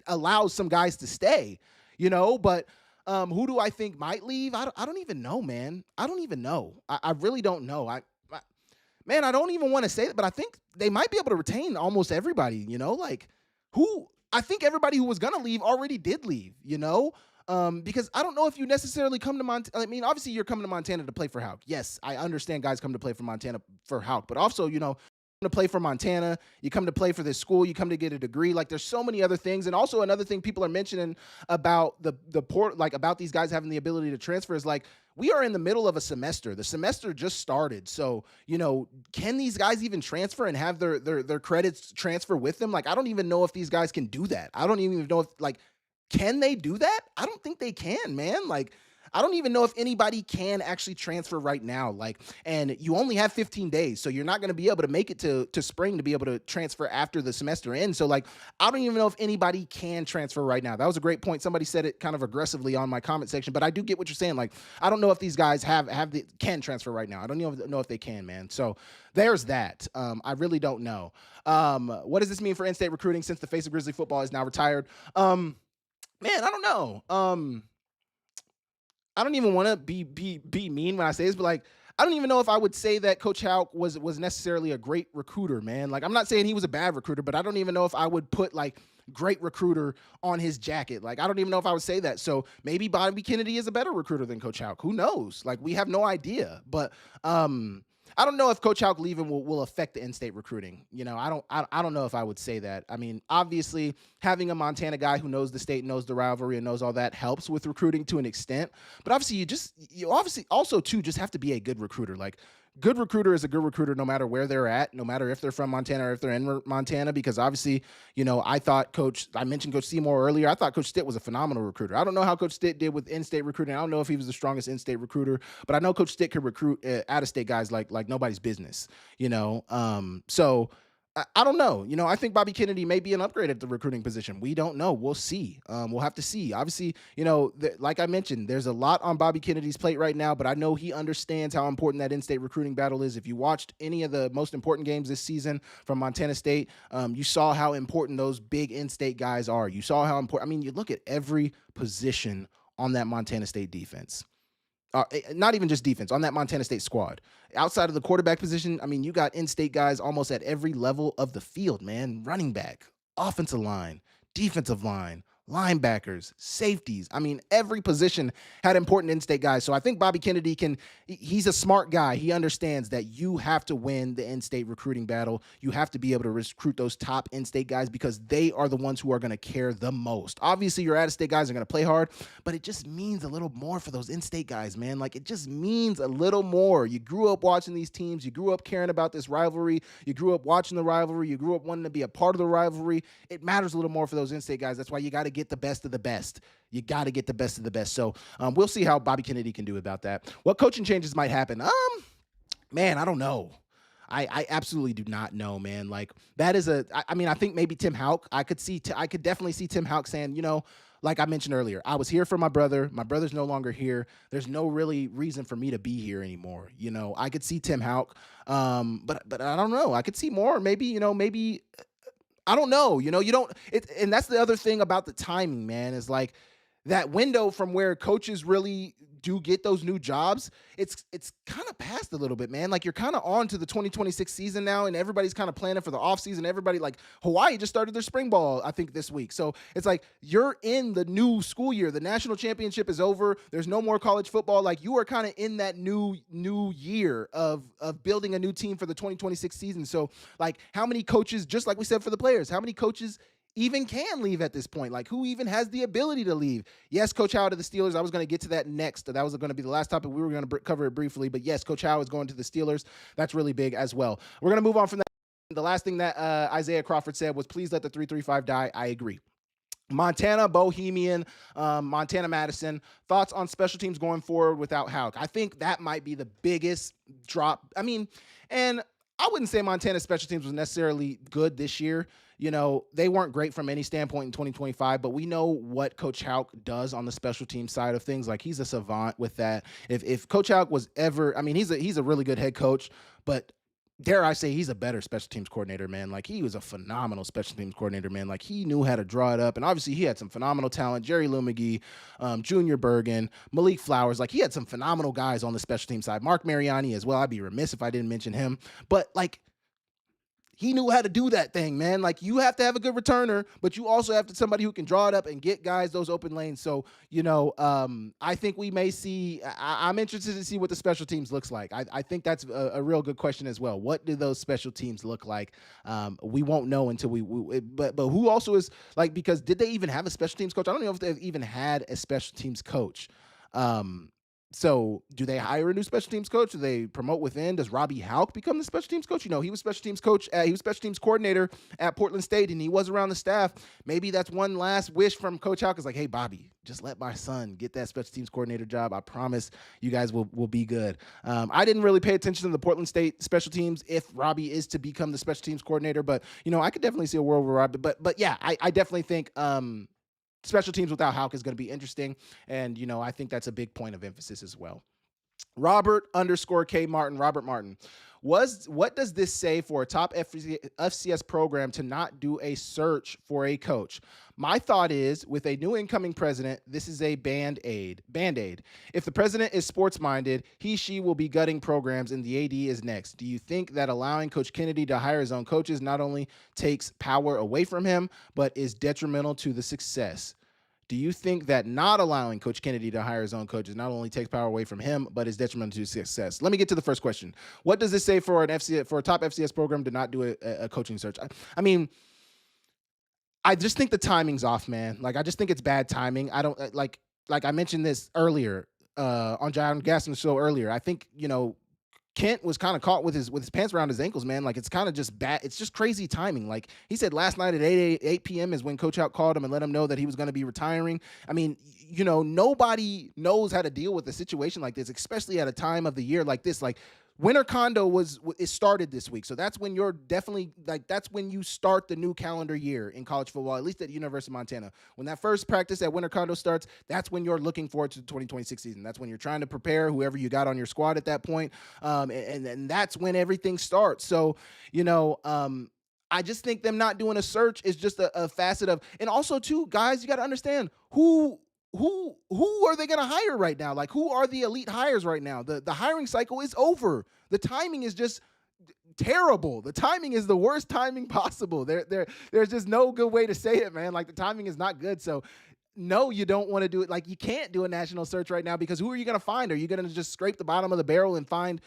allows some guys to stay, but who do I think might leave? I don't even know, man. I don't even know. I really don't know. Man, I don't even want to say that, but I think they might be able to retain almost everybody, like I think everybody who was going to leave already did leave, because I don't know if you necessarily come to Montana. I mean, obviously you're coming to Montana to play for Hauck. Yes, I understand guys come to play for Montana for Hauck, but also, to play for Montana, you come to play for this school, you come to get a degree. Like, there's so many other things. And also another thing people are mentioning about about these guys having the ability to transfer is, like, we are in the middle of a semester. The semester just started. So, can these guys even transfer and have their credits transfer with them? Like, I don't even know if these guys can do that. I don't even know if, like, can they do that? I don't think they can, man. Like, I don't even know if anybody can actually transfer right now. Like, and you only have 15 days, so you're not going to be able to make it to spring to be able to transfer after the semester ends. So, like, I don't even know if anybody can transfer right now. That was a great point. Somebody said it kind of aggressively on my comment section, but I do get what you're saying. Like, I don't know if these guys can transfer right now. I don't know if they can, man. So there's that. I really don't know. What does this mean for in-state recruiting since the face of Grizzly football is now retired? Man, I don't know. I don't even want to be mean when I say this, but, like, I don't even know if I would say that Coach Hauck was necessarily a great recruiter, man. Like, I'm not saying he was a bad recruiter, but I don't even know if I would put like great recruiter on his jacket. Like, I don't even know if I would say that. So maybe Bobby Kennedy is a better recruiter than Coach Hauck. Who knows? Like, we have no idea. But I don't know if Coach Hauck leaving will affect the in-state recruiting. I don't know if I would say that. I mean, obviously, having a Montana guy who knows the state, knows the rivalry, and knows all that helps with recruiting to an extent. But obviously, you obviously also too just have to be a good recruiter. Like, good recruiter is a good recruiter no matter where they're at, no matter if they're from Montana or if they're in Montana. Because obviously, I mentioned Coach Seymour earlier. I thought Coach Stitt was a phenomenal recruiter. I don't know how Coach Stitt did with in-state recruiting. I don't know if he was the strongest in-state recruiter, but I know Coach Stitt could recruit out-of-state guys like nobody's business. So I don't know. I think Bobby Kennedy may be an upgrade at the recruiting position. We don't know. We'll see. We'll have to see. Obviously, like I mentioned, there's a lot on Bobby Kennedy's plate right now, but I know he understands how important that in-state recruiting battle is. If you watched any of the most important games this season from Montana State, you saw how important those big in-state guys are. You saw how important. I mean, you look at every position on that Montana State defense. Not even just defense, on that Montana State squad. Outside of the quarterback position, I mean, you got in-state guys almost at every level of the field, man. Running back, offensive line, defensive line, linebackers, safeties. I mean, every position had important in-state guys. So I think Bobby Kennedy he's a smart guy. He understands that you have to win the in-state recruiting battle. You have to be able to recruit those top in-state guys because they are the ones who are going to care the most. Obviously, your out-of-state guys are going to play hard, but it just means a little more for those in-state guys, man. Like, it just means a little more. You grew up watching these teams. You grew up caring about this rivalry. You grew up watching the rivalry. You grew up wanting to be a part of the rivalry. It matters a little more for those in-state guys. That's why you got to get the best of the best. You got to get the best of the best. So we'll see how Bobby Kennedy can do about that. What coaching changes might happen? Man, I don't know. I absolutely do not know, man. Like, that is I mean, I think maybe Tim Hauck. I could definitely see Tim Hauck saying, like I mentioned earlier, I was here for my brother. My brother's no longer here. There's no really reason for me to be here anymore. I could see Tim Hauck. But I don't know. I could see more. Maybe I don't know. You don't and that's the other thing about the timing, man, is like that window from where coaches really do get those new jobs, it's kind of past a little bit, man. Like, you're kind of on to the 2026 season now, and everybody's kind of planning for the offseason. Everybody, like, Hawaii just started their spring ball, I think, this week. So it's like you're in the new school year. The national championship is over. There's no more college football. Like, you are kind of in that new year of building a new team for the 2026 season. So, like, how many coaches, just like we said for the players, how many coaches even can leave at this point? Like, who even has the ability to leave? Yes, Coach Howe to the Steelers. I was going to get to that next. That was going to be the last topic. We were going to cover it briefly, but yes, Coach Howe is going to the Steelers. That's really big as well. We're going to move on from that. The last thing that Isaiah Crawford said was, please let the 335 die. I agree. Montana Bohemian, Montana Madison. Thoughts on special teams going forward without Hauck? I think that might be the biggest drop. I mean, and I wouldn't say Montana special teams was necessarily good this year. They weren't great from any standpoint in 2025, but we know what Coach Hauck does on the special team side of things. Like, he's a savant with that. If Coach Hauck was ever, I mean, he's a really good head coach, but dare I say, he's a better special teams coordinator, man. Like, he was a phenomenal special teams coordinator, man. Like, he knew how to draw it up. And obviously he had some phenomenal talent. Jerry Lou McGee, Junior Bergen, Malik Flowers. Like, he had some phenomenal guys on the special team side. Mark Mariani as well. I'd be remiss if I didn't mention him. But, like, he knew how to do that thing, man. Like, you have to have a good returner, but you also have to somebody who can draw it up and get guys those open lanes. So, I think we may see. I'm interested to see what the special teams looks like. I think that's a real good question as well. What do those special teams look like? We won't know until but who also is, like, because did they even have a special teams coach? I don't know if they've even had a special teams coach. So do they hire a new special teams coach? Do they promote within? Does Robbie Hauck become the special teams coach? He was special teams coach. He was special teams coordinator at Portland State, and he was around the staff. Maybe that's one last wish from Coach Hauck, is like, hey, Bobby, just let my son get that special teams coordinator job. I promise you guys will be good. I didn't really pay attention to the Portland State special teams if Robbie is to become the special teams coordinator, but I could definitely see a world where Robbie. But yeah, I definitely think special teams without Hauck is going to be interesting. And, I think that's a big point of emphasis as well. Robert _K Martin, Robert Martin. What does this say for a top FCS program to not do a search for a coach? My thought is, with a new incoming president, this is a band-aid. Band-aid. If the president is sports-minded, she will be gutting programs, and the AD is next. Do you think that allowing Coach Kennedy to hire his own coaches not only takes power away from him, but is detrimental to the success? Do you think that not allowing Coach Kennedy to hire his own coaches not only takes power away from him, but is detrimental to success? Let me get to the first question. What does this say for a top FCS program to not do a coaching search? I mean, I just think the timing's off, man. Like, I just think it's bad timing. I don't like I mentioned this earlier on John Gaston's show earlier. I think Kent was kind of caught with his pants around his ankles, man. Like, it's kind of just bad. It's just crazy timing. Like he said last night at 8 p.m. is when Coach Hauck called him and let him know that he was going to be retiring. I mean, nobody knows how to deal with a situation like this, especially at a time of the year like this. Like, winter condo it started this week, so that's when you're definitely that's when you start the new calendar year in college football, at least at the University of Montana. When that first practice at winter condo starts, that's when you're looking forward to the 2026 season. That's when you're trying to prepare whoever you got on your squad at that point, and that's when everything starts. So I just think them not doing a search is just a facet of, and also too, guys, you got to understand who are they going to hire right now? Like, who are the elite hires right now? The hiring cycle is over. The timing is just terrible. The timing is the worst timing possible. There's just no good way to say it, man. Like, the timing is not good. So no, you don't want to do it. Like, you can't do a national search right now, because who are you going to find? Are you going to just scrape the bottom of the barrel and find,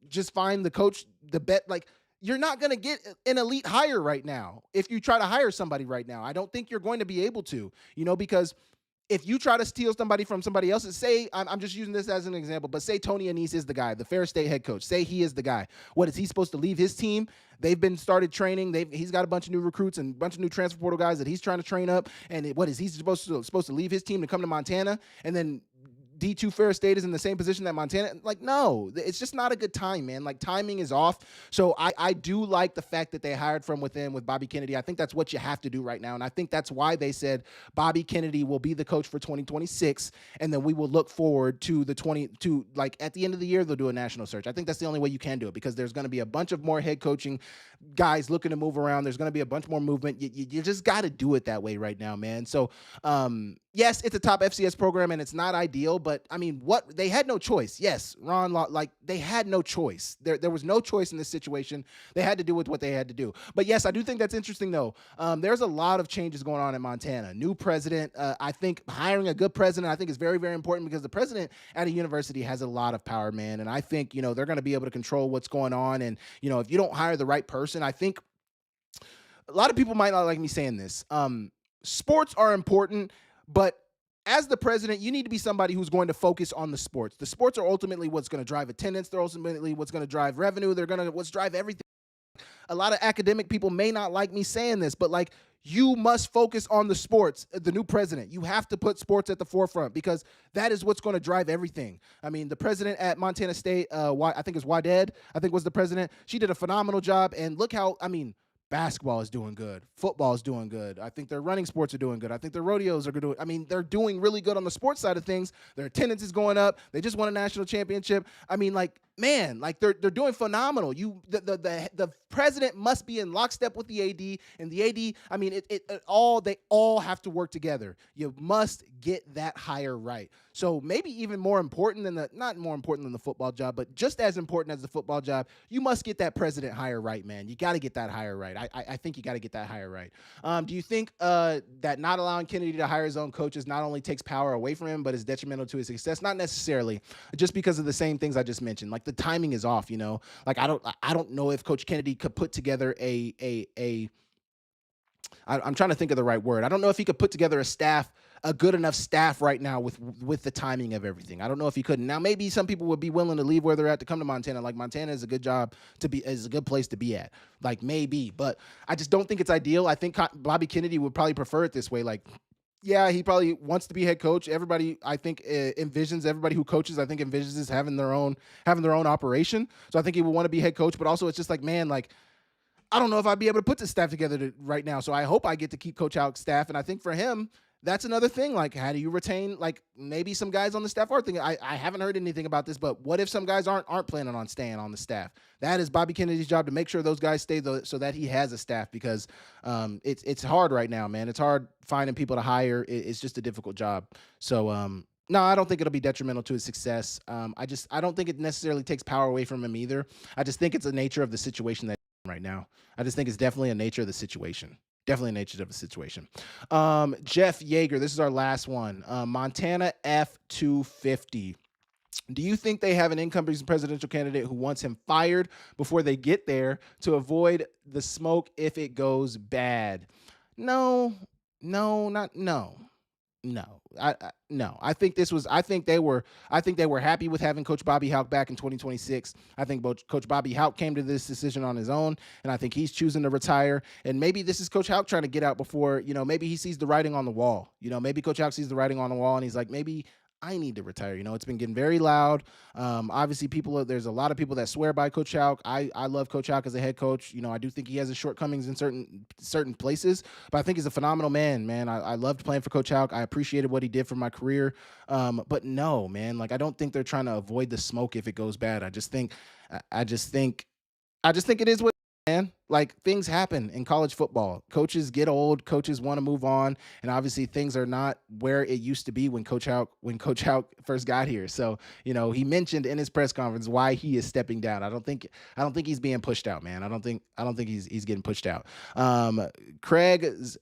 just find the coach, the bet? Like, you're not going to get an elite hire right now. If you try to hire somebody right now, I don't think you're going to be able to, because if you try to steal somebody from somebody else, say, I'm just using this as an example, but say Tony Annese is the guy, the Ferris State head coach. Say he is the guy. What, is he supposed to leave his team? They've been started training. He's got a bunch of new recruits and a bunch of new transfer portal guys that he's trying to train up. And what is he supposed to leave his team to come to Montana? And then D2 Ferris State is in the same position that Montana. Like, no, it's just not a good time, man. Like, timing is off. So I do like the fact that they hired from within with Bobby Kennedy. I think that's what you have to do right now. And I think that's why they said Bobby Kennedy will be the coach for 2026. And then we will look forward to at the end of the year, they'll do a national search. I think that's the only way you can do it, because there's going to be a bunch of more head coaching guys looking to move around. There's going to be a bunch more movement. You just got to do it that way right now, man. So, yes, it's a top FCS program and it's not ideal, but I mean, they had no choice. Yes, Ron, they had no choice. There was no choice in this situation. They had to do with what they had to do. But yes, I do think that's interesting though. There's a lot of changes going on in Montana. New president. I think hiring a good president, I think, is very, very important, because the president at a university has a lot of power, man. And I think, they're going to be able to control what's going on. And, if you don't hire the right person, I think a lot of people might not like me saying this. Sports are important, but as the president, you need to be somebody who's going to focus on the sports. The sports are ultimately what's going to drive attendance. They're ultimately what's going to drive revenue. What's drive everything. A lot of academic people may not like me saying this, but you must focus on the sports. The new president, you have to put sports at the forefront, because that is what's going to drive everything. I mean, the president at Montana State, I think it's Waded, was the president. She did a phenomenal job, and look how, basketball is doing good. Football is doing good. I think their running sports are doing good. I think their rodeos are doing, they're doing really good on the sports side of things. Their attendance is going up. They just won a national championship. They're doing phenomenal. The president must be in lockstep with the AD, and the AD, they all have to work together. You must get that hire right. So maybe even more important not more important than the football job, but just as important as the football job, you must get that president hire right, man. You got to get that hire right. I think you got to get that hire right. Do you think that not allowing Kennedy to hire his own coaches not only takes power away from him, but is detrimental to his success? Not necessarily, just because of the same things I just mentioned. Like, the timing is off, I don't know if Coach Kennedy could put together I'm trying to think of the right word. I don't know if he could put together a good enough staff right now with the timing of everything. I don't know if he could. Now, maybe some people would be willing to leave where they're at to come to Montana. Like, Montana is a good place to be at. Like, maybe, but I just don't think it's ideal. I think Bobby Kennedy would probably prefer it this way. Like, yeah, he probably wants to be head coach. Everybody, I think, everybody who coaches, I think, envisions having their own operation. So I think he would want to be head coach, but also it's just like, man, I don't know if I'd be able to put this staff together right now. So I hope I get to keep Coach Hauck's staff. And I think for him, that's another thing. Like, how do you retain, like, maybe some guys on the staff are thinking, I haven't heard anything about this, but what if some guys aren't planning on staying on the staff? That is Bobby Kennedy's job to make sure those guys stay, so that he has a staff, because it's hard right now, man. It's hard finding people to hire. It's just a difficult job. So no, I don't think it'll be detrimental to his success. I don't think it necessarily takes power away from him either. I just think it's the nature of the situation that he's in right now. I just think it's definitely a nature of the situation. Definitely a nature of the situation. Jeff Yeager, this is our last one. Montana F250. Do you think they have an incoming presidential candidate who wants him fired before they get there to avoid the smoke if it goes bad? No, no, not no. No, no. I think this was. I think they were. I think they were happy with having Coach Bobby Hauck back in 2026. I think Coach Bobby Hauck came to this decision on his own, and I think he's choosing to retire. And maybe this is Coach Hauck trying to get out before, maybe he sees the writing on the wall. Maybe Coach Hauck sees the writing on the wall, and he's like, maybe I need to retire. It's been getting very loud. Obviously, there's a lot of people that swear by Coach Hauck. I love Coach Hauck as a head coach. I do think he has his shortcomings in certain places, but I think he's a phenomenal man. Man, I loved playing for Coach Hauck. I appreciated what he did for my career. But no, man, like, I don't think they're trying to avoid the smoke if it goes bad. I just think it is what, man. Like, things happen in college football. Coaches get old. Coaches want to move on, and obviously things are not where it used to be when Coach Hauck first got here. So, he mentioned in his press conference why he is stepping down. I don't think he's being pushed out, man. I don't think he's getting pushed out. Craig's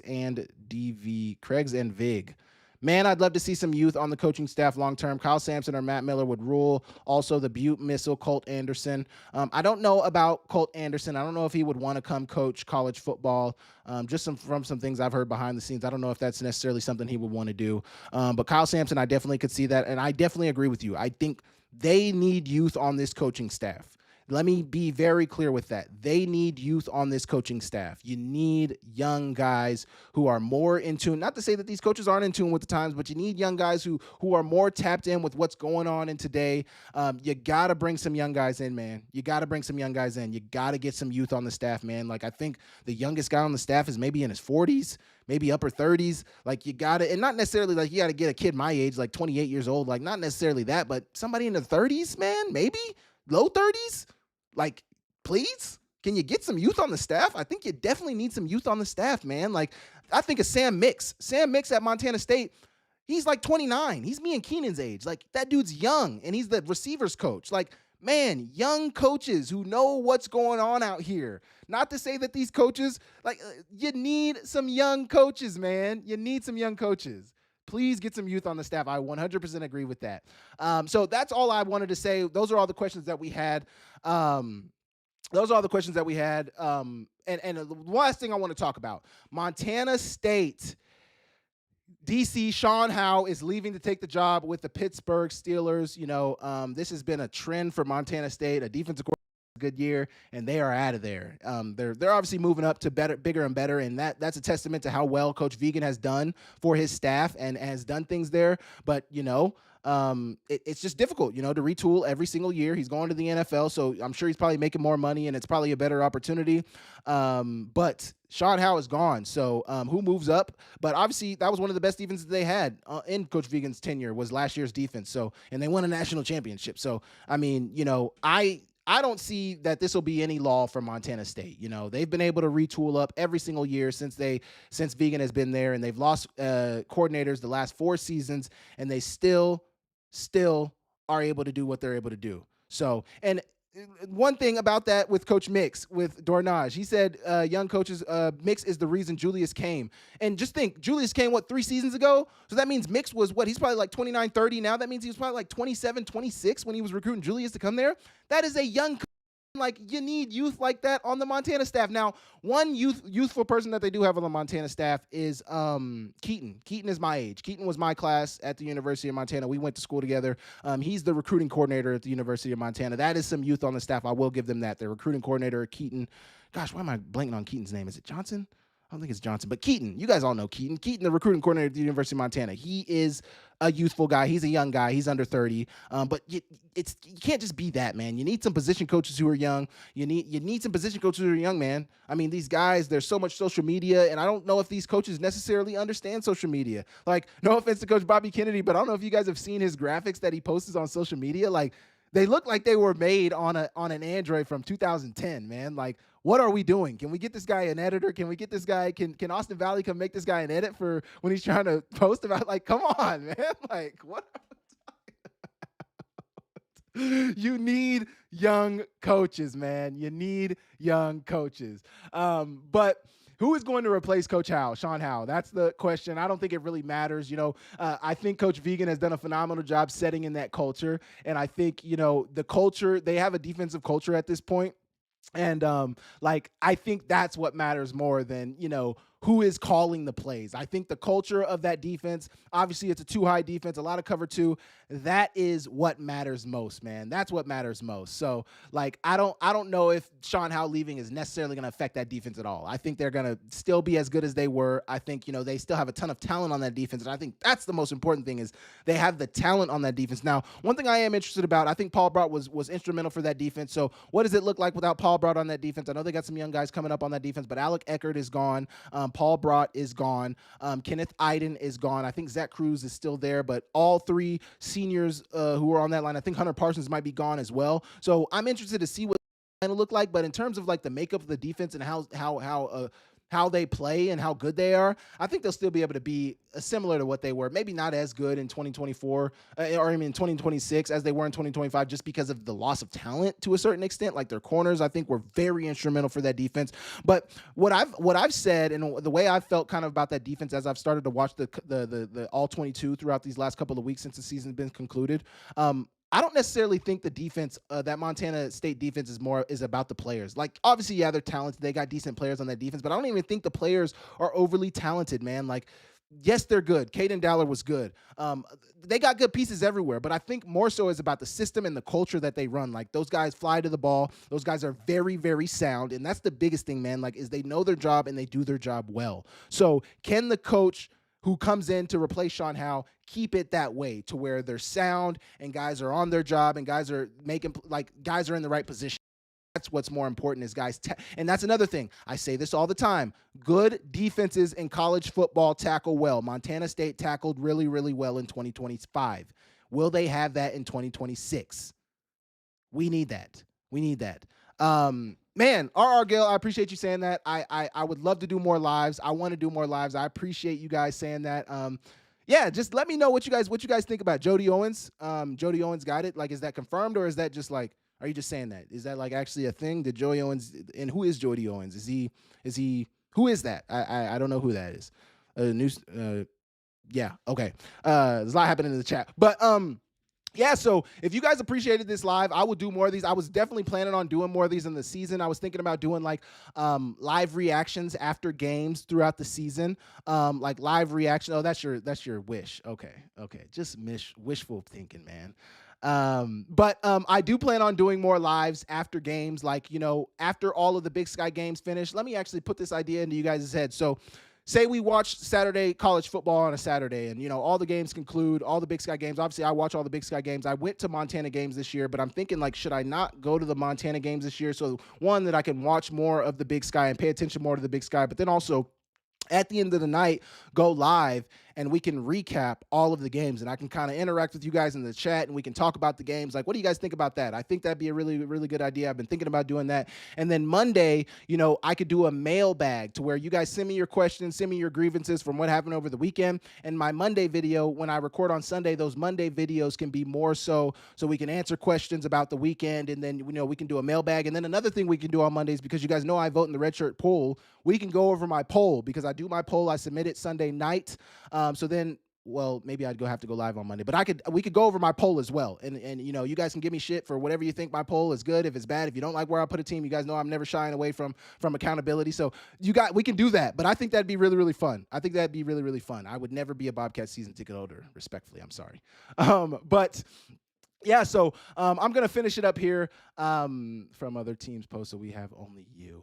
and Vig. Man, I'd love to see some youth on the coaching staff long term. Kyle Sampson or Matt Miller would rule. Also, the Butte Missile, Colt Anderson. I don't know about Colt Anderson. I don't know if he would want to come coach college football. From some things I've heard behind the scenes, I don't know if that's necessarily something he would want to do. But Kyle Sampson, I definitely could see that, and I definitely agree with you. I think they need youth on this coaching staff. Let me be very clear with that. They need youth on this coaching staff. You need young guys who are more in tune. Not to say that these coaches aren't in tune with the times, but you need young guys who are more tapped in with what's going on in today. You got to bring some young guys in, man. You got to bring some young guys in. You got to get some youth on the staff, man. Like, I think the youngest guy on the staff is maybe in his 40s, maybe upper 30s. Like, you got to, and not necessarily like you got to get a kid my age, like 28 years old, like not necessarily that, but somebody in the 30s, man, maybe low 30s. Like, please, can you get some youth on the staff? I think you definitely need some youth on the staff, man. Like, I think of Sam Mix. Sam Mix at Montana State, he's like 29. He's me and Keenan's age. Like, that dude's young, and he's the receivers coach. Like, man, young coaches who know what's going on out here. Not to say that these coaches, like, you need some young coaches, man. You need some young coaches. Please get some youth on the staff. I 100% agree with that. So that's all I wanted to say. Those are all the questions that we had. And the last thing I want to talk about, Montana State. DC Sean Howe is leaving to take the job with the Pittsburgh Steelers. This has been a trend for Montana State. A defensive coordinator, good year, and they are out of there. They're obviously moving up to better, bigger and better, and that's a testament to how well Coach Vigen has done for his staff and has done things there. But it's just difficult, to retool every single year. He's going to the NFL, so I'm sure he's probably making more money, and it's probably a better opportunity. But Sean Howe is gone, so who moves up? But obviously, that was one of the best defenses they had in Coach Vigen's tenure, was last year's defense. So, and they won a national championship. So, I mean, I don't see that this will be any law for Montana State. They've been able to retool up every single year since Vigen has been there, and they've lost coordinators the last 4 seasons, and they still are able to do what they're able to do. So, and one thing about that with Coach Mix, with Dornage, he said young coaches, Mix is the reason Julius came. And just think, Julius came, 3 seasons ago? So that means Mix was, he's probably like 29, 30 now. That means he was probably like 27, 26 when he was recruiting Julius to come there. That is a young coach. Like, you need youth like that on the Montana staff. Now, one youthful person that they do have on the Montana staff is Keaton. Keaton is my age. Keaton was my class at the University of Montana. We went to school together. He's the recruiting coordinator at the University of Montana. That is some youth on the staff. I will give them that. Their recruiting coordinator, Keaton. Gosh, why am I blanking on Keaton's name? Is it Johnson? I don't think it's Johnson, but Keaton. You guys all know Keaton. Keaton, the recruiting coordinator at the University of Montana. He is a youthful guy. He's a young guy. He's under 30. But you can't just be that, man. You need some position coaches who are young. You need some position coaches who are young, man. I mean, these guys, there's so much social media, and I don't know if these coaches necessarily understand social media. Like, no offense to Coach Bobby Kennedy, but I don't know if you guys have seen his graphics that he posts on social media. Like, they look like they were made on an Android from 2010, man. Like, what are we doing? Can we get this guy an editor? Can we get this guy? Can Austin Valley come make this guy an edit for when he's trying to post about? Like, come on, man. Like, what? You need young coaches, man. You need young coaches. But who is going to replace Coach Howe, Sean Howe? That's the question. I don't think it really matters. I think Coach Vegan has done a phenomenal job setting in that culture. And I think, the culture, they have a defensive culture at this point. And I think that's what matters more than, who is calling the plays. I think the culture of that defense, obviously it's a too high defense, a lot of cover two. That is what matters most, man. That's what matters most. So I don't know if Sean Howe leaving is necessarily going to affect that defense at all. I think they're going to still be as good as they were. I think, they still have a ton of talent on that defense. And I think that's the most important thing is they have the talent on that defense. Now, one thing I am interested about, I think Paul Brodt was instrumental for that defense. So what does it look like without Paul Brodt on that defense? I know they got some young guys coming up on that defense, but Alec Eckert is gone. Paul Brodt is gone. Kenneth Iden is gone. I think Zach Cruz is still there, but all three seniors who are on that line, I think Hunter Parsons might be gone as well. So I'm interested to see what it's going to look like. But in terms of the makeup of the defense and how they play and how good they are, I think they'll still be able to be similar to what they were. Maybe not as good in 2024 or in 2026 as they were in 2025 just because of the loss of talent to a certain extent. Like their corners, I think, were very instrumental for that defense. But what I've said and the way I've felt kind of about that defense as I've started to watch the all 22 throughout these last couple of weeks since the season's been concluded, I don't necessarily think the defense, that Montana State defense is about the players. Like, obviously, yeah, they're talented. They got decent players on that defense, but I don't even think the players are overly talented, man. Like, yes, they're good. Caden Dowler was good. They got good pieces everywhere, but I think more so is about the system and the culture that they run. Like, those guys fly to the ball. Those guys are very, very sound, and that's the biggest thing, man. Like, is they know their job and they do their job well. So, can the coach who comes in to replace Sean Howe keep it that way to where they're sound and guys are on their job and guys are guys are in the right position? That's what's more important is guys. And that's another thing. I say this all the time. Good defenses in college football tackle well. Montana State tackled really, really well in 2025. Will they have that in 2026? We need that. We need that. Man, R.R. Gill, I appreciate you saying that. I would love to do more lives. I want to do more lives. I appreciate you guys saying that. Yeah, just let me know what you guys think about Jody Owens. Jody Owens got it. Like, is that confirmed or is that just are you just saying that? Is that actually a thing? Did Jody Owens, and who is Jody Owens? Who is that? I don't know who that is. Yeah, okay. There's a lot happening in the chat. But yeah, so if you guys appreciated this live, I will do more of these. I was definitely planning on doing more of these in the season. I was thinking about doing live reactions after games throughout the season. Live reaction. Oh, that's your wish. Okay. Just wishful thinking, man. But I do plan on doing more lives after games, after all of the Big Sky games finish. Let me actually put this idea into you guys' head. So say we watch Saturday college football on a Saturday and, all the games conclude, all the Big Sky games. Obviously, I watch all the Big Sky games. I went to Montana games this year, but I'm thinking, should I not go to the Montana games this year? So, one, that I can watch more of the Big Sky and pay attention more to the Big Sky, but then also at the end of the night, go live and we can recap all of the games and I can kind of interact with you guys in the chat and we can talk about the games. What do you guys think about that? I think that'd be a really, really good idea. I've been thinking about doing that. And then Monday, I could do a mailbag to where you guys send me your questions, send me your grievances from what happened over the weekend. And my Monday video, when I record on Sunday, those Monday videos can be more so we can answer questions about the weekend. And then, we can do a mailbag. And then another thing we can do on Mondays, because you guys know I vote in the Red Shirt poll, we can go over my poll because I do my poll. I submit it Sunday night. So then, maybe I'd have to go live on Monday, but we could go over my poll as well. And you guys can give me shit for whatever you think my poll is good. If it's bad, if you don't like where I put a team, you guys know I'm never shying away from accountability. So we can do that. But I think that'd be really, really fun. I think that'd be really, really fun. I would never be a Bobcat season ticket holder, respectfully. I'm sorry. But yeah, so I'm gonna finish it up here from other teams' posts, so we have only you.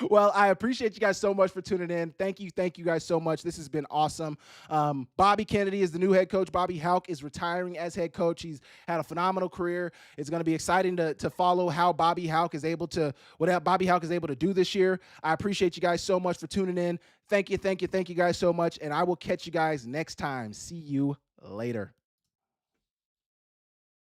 Well, I appreciate you guys so much for tuning in. Thank you guys so much. This has been awesome. Bobby Kennedy is the new head coach. Bobby Hauck is retiring as head coach. He's had a phenomenal career. It's going to be exciting to follow how Bobby Hauck is able to what Bobby Hauck is able to do this year. I appreciate you guys so much for tuning in. Thank you guys so much, and I will catch you guys next time. See you later.